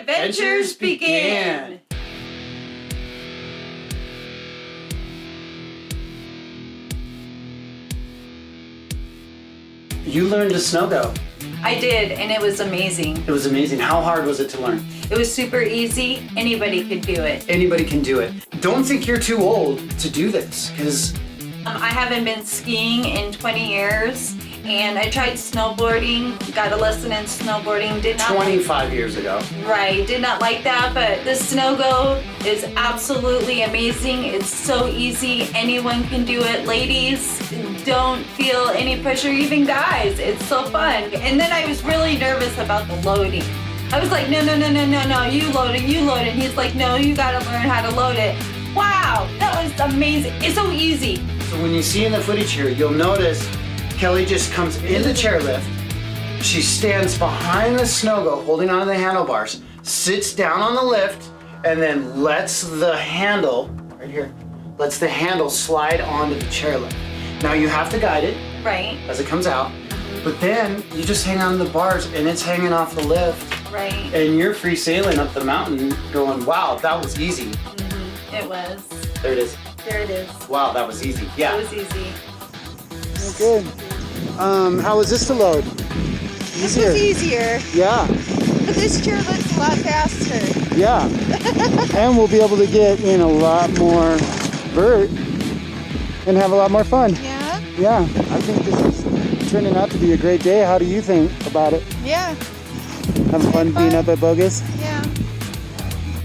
adventures begin. You learned to sno-go. I did, and it was amazing. It was amazing. How hard was it to learn? It was super easy. Anybody could do it. Anybody can do it. Don't think you're too old to do this, because I haven't been skiing in 20 years, and I tried snowboarding, got a lesson in snowboarding, did not 25 years ago. Right, did not like that, but the Sno-Go is absolutely amazing. It's so easy, anyone can do it. Ladies, don't feel any pressure, even guys, it's so fun. And then I was really nervous about the loading. I was like, no, you load it. He's like, no, you gotta learn how to load it. Wow, that was amazing. It's so easy. So when you see in the footage here, you'll notice Kelly just comes in the chairlift, she stands behind the Sno-Go holding onto the handlebars, sits down on the lift, and then lets the handle, right here, lets the handle slide onto the chairlift. Now you have to guide it, right, as it comes out, but then you just hang on the bars and it's hanging off the lift, right, and you're free sailing up the mountain going, wow, that was easy. It was. There it is. There it is. Wow, that was easy. Yeah. It was easy. Good. How was this to load? This was easier. Yeah. But this chair looks a lot faster. Yeah. And we'll be able to get in a lot more vert and have a lot more fun. Yeah? Yeah. I think this is turning out to be a great day. How do you think about it? Yeah. Having fun being up at Bogus? Yeah.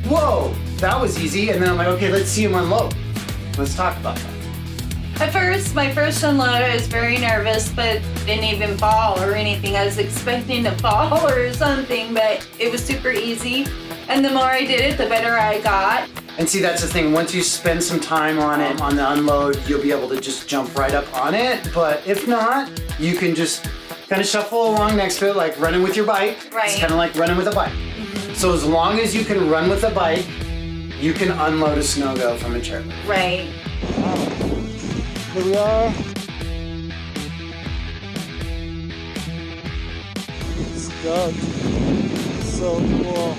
Whoa, that was easy. And then I'm like, okay, let's see him unload. Let's talk about that. At first, my first unload, I was very nervous, but didn't even fall or anything. I was expecting to fall or something, but it was super easy. And the more I did it, the better I got. And see, that's the thing. Once you spend some time on it, on the unload, you'll be able to just jump right up on it. But if not, you can just kind of shuffle along next to it, like running with your bike. Right. It's kind of like running with a bike. So as long as you can run with a bike, you can unload a Sno-Go from a chair. Right. Here we are. Stoked. So cool.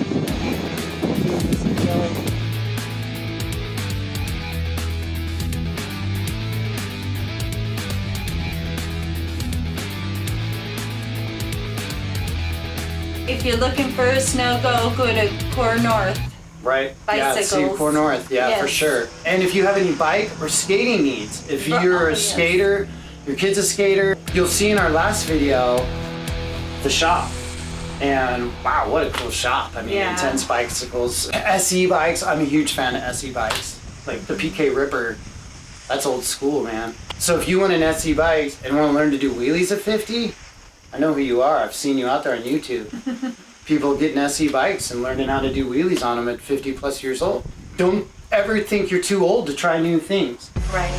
If you're looking for a Sno-Go, go to Core North. Right. Bicycles. Yeah, see Core North. Yeah, Yes. for sure. And if you have any bike or skating needs, if you're a yes. skater, your kid's a skater, you'll see in our last video the shop. And wow, what a cool shop. I mean, Yeah. Intense Bicycles, SE bikes. I'm a huge fan of SE bikes. Like the PK Ripper, that's old school, man. So if you want an SE bike and want to learn to do wheelies at 50, I know who you are. I've seen you out there on YouTube. People getting SE bikes and learning how to do wheelies on them at 50 plus years old. Don't ever think you're too old to try new things. Right.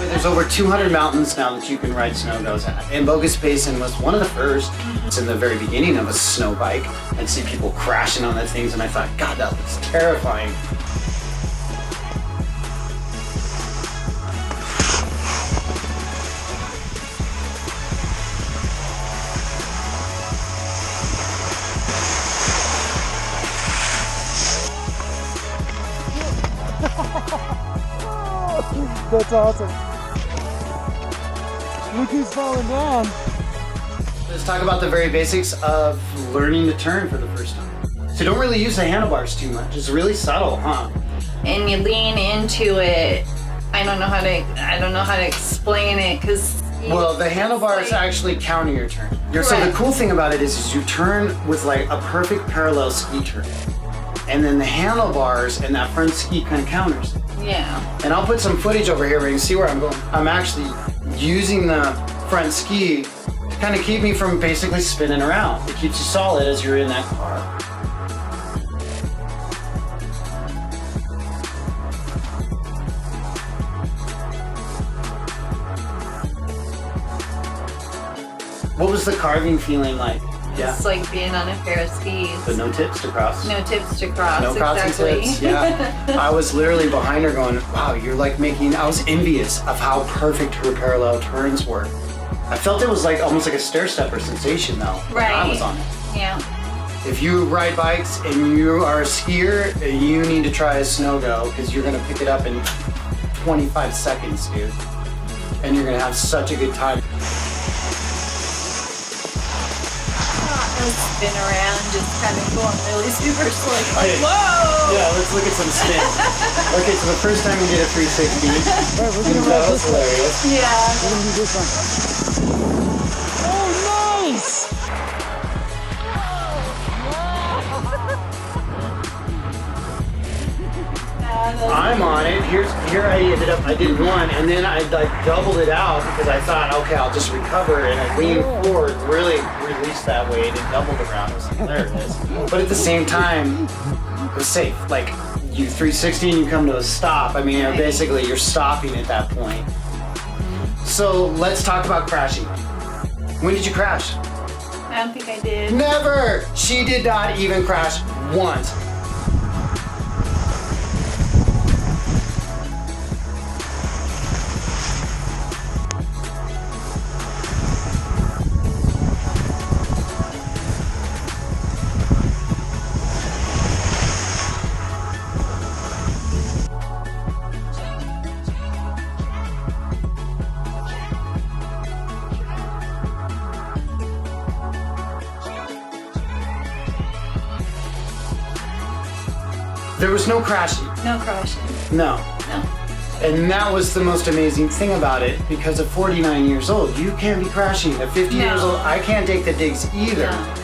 There's over 200 mountains now that you can ride Sno-Gos at. And Bogus Basin was one of the first. It's in the very beginning of a snow bike. I'd see people crashing on the things and I thought, God, that looks terrifying. That's awesome. Look who's falling down. Let's talk about the very basics of learning to turn for the first time. So don't really use the handlebars too much. It's really subtle, huh? And you lean into it. I don't know how to explain it because. Well, the handlebars actually counter your turn. So the cool thing about it is you turn with like a perfect parallel ski turn. And then the handlebars and that front ski kind of counters it. Yeah. And I'll put some footage over here where you can see where I'm going. I'm actually using the front ski to kind of keep me from basically spinning around. It keeps you solid as you're in that car. What was the carving feeling like? Yeah. It's like being on a pair of skis. But no tips to cross. No tips to cross. No crossing exactly. tips. Yeah. I was literally behind her going, wow, you're like making, I was envious of how perfect her parallel turns were. I felt it was like almost like a stair stepper sensation though. When I was on it. Yeah. If you ride bikes and you are a skier, you need to try a Sno-Go because you're going to pick it up in 25 seconds, dude. And you're going to have such a good time. Spin around, just kind of going really super slow. Okay. Whoa! Yeah, let's look at some spins. Okay, so the first time we did a 360. Alright, we're gonna ride this way. hilarious. Yeah. We're gonna do this one. Oh, nice! I'm on it. Here I ended up, I did one, and then I like doubled it out because I thought, okay, I'll just recover, and I leaned forward, really released that weight, and doubled around. It was hilarious. But at the same time, it was safe. Like, you 360 and you come to a stop. I mean, basically, you're stopping at that point. So let's talk about crashing. When did you crash? I don't think I did. Never! She did not even crash once. There was no crashing. No crashing. No. No. And that was the most amazing thing about it, because at 49 years old, you can't be crashing. At 50 No. years old, I can't take the digs either. No.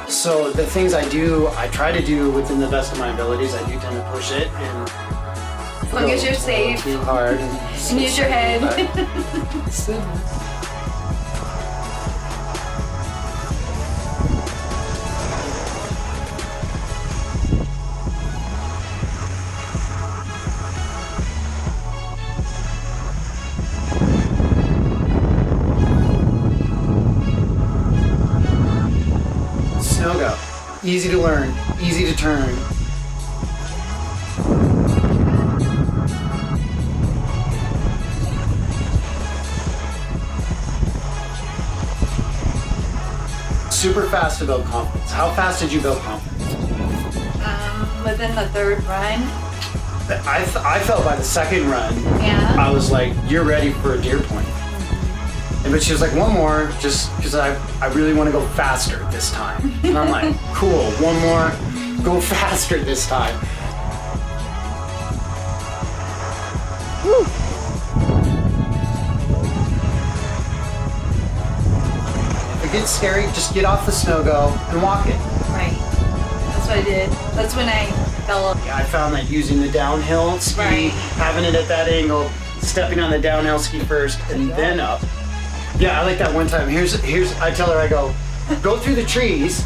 So the things I do, I try to do within the best of my abilities. I do tend to push it and As long as you're safe. too hard And use your head. Sno-Go. Easy to learn, easy to turn. Super fast to build confidence. How fast did you build confidence? Within the third run. I felt by the second run, Yeah. I was like, you're ready for a deer point. And but she was like, one more, just because I really want to go faster this time. And I'm like, cool, one more, go faster this time. Woo! If it gets scary, just get off the Sno-Go and walk it. Right. That's what I did. That's when I fell off. I found that using the downhill ski, Right. having it at that angle, stepping on the downhill ski first and then up. Yeah, I like that one time. Here's I tell her, I go through the trees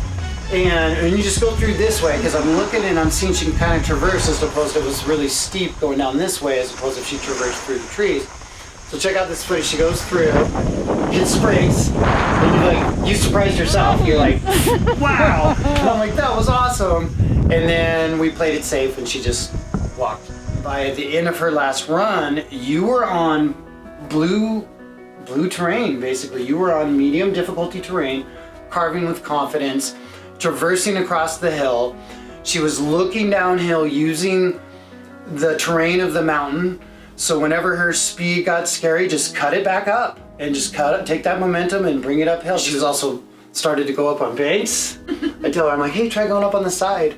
and you just go through this way, because I'm looking and I'm seeing she can kind of traverse, as opposed to it was really steep going down this way, as opposed to if she traversed through the trees. So check out this footage. She goes through, hits brakes, and you surprised yourself. You're like, wow. And I'm like, that was awesome. And then we played it safe and she just walked. By the end of her last run, you were on blue terrain, basically. You were on medium difficulty terrain, carving with confidence, traversing across the hill. She was looking downhill using the terrain of the mountain. So whenever her speed got scary, just cut it back up and just take that momentum and bring it uphill. She was also started to go up on banks. I tell her, I'm like, hey, try going up on the side.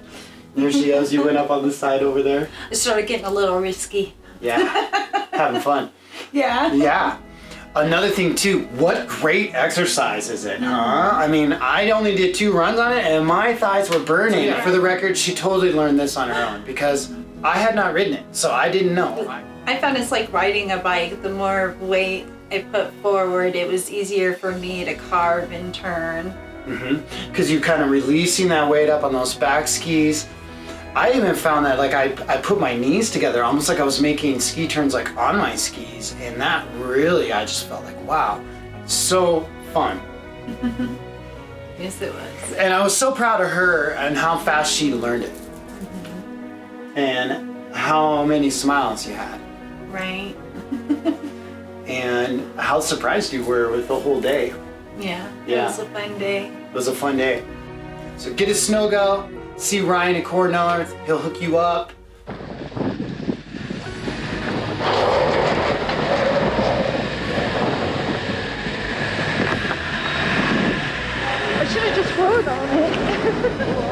And there she is, you went up on the side over there. It started getting a little risky. Yeah, having fun. Yeah. Yeah. Another thing too, what great exercise is it, huh? I mean, I only did 2 runs on it and my thighs were burning. Yeah. For the record, she totally learned this on her own because I had not ridden it, so I didn't know. I found it's like riding a bike. The more weight I put forward, it was easier for me to carve and turn. Because you're kind of releasing that weight up on those back skis. I even found that like I put my knees together almost like I was making ski turns like on my skis, and that really, I just felt like, wow, so fun. Yes, it was. And I was so proud of her and how fast she learned it. And how many smiles you had. Right. And how surprised you were with the whole day. Yeah. Yeah. It was a fun day. It was a fun day. So get a Sno-Go, see Ryan at Core North, he'll hook you up. I should have just rode on it.